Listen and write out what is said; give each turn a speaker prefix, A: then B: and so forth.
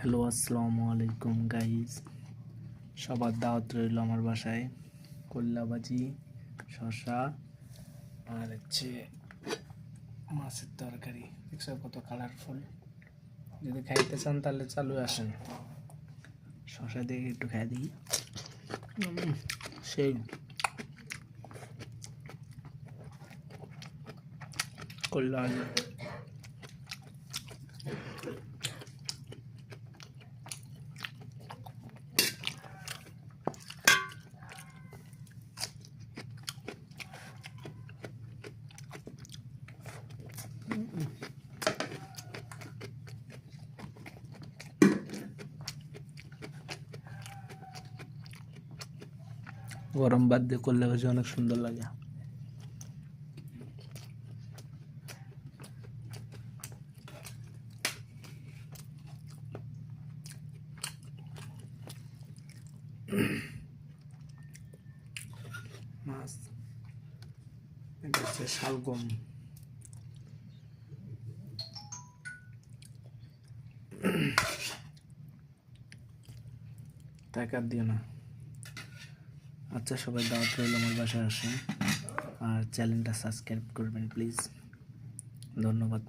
A: Hello, আসসালামু আলাইকুম guys. সবার দাওয়াত রইল আমার বাসায়। কল্লা ভাজি, শসা আর মাছের তরকারি। দেখছো কত কালারফুল। যদি খাইতে চান তাহলে চালু আসেন। শসা দিয়ে একটু খাই দিই। সেই কল্লা ভাজি। গরম ভাত দিয়ে কল্লা ভাজি অনেক সুন্দর লাগে। মাছ, এটা হচ্ছে শালগম। টাকা দিও না। আচ্ছা, সবাই দাওয়াত রইল আমার বাসায় আসেন আর চ্যানেলটা সাবস্ক্রাইব করবেন প্লিজ। ধন্যবাদ।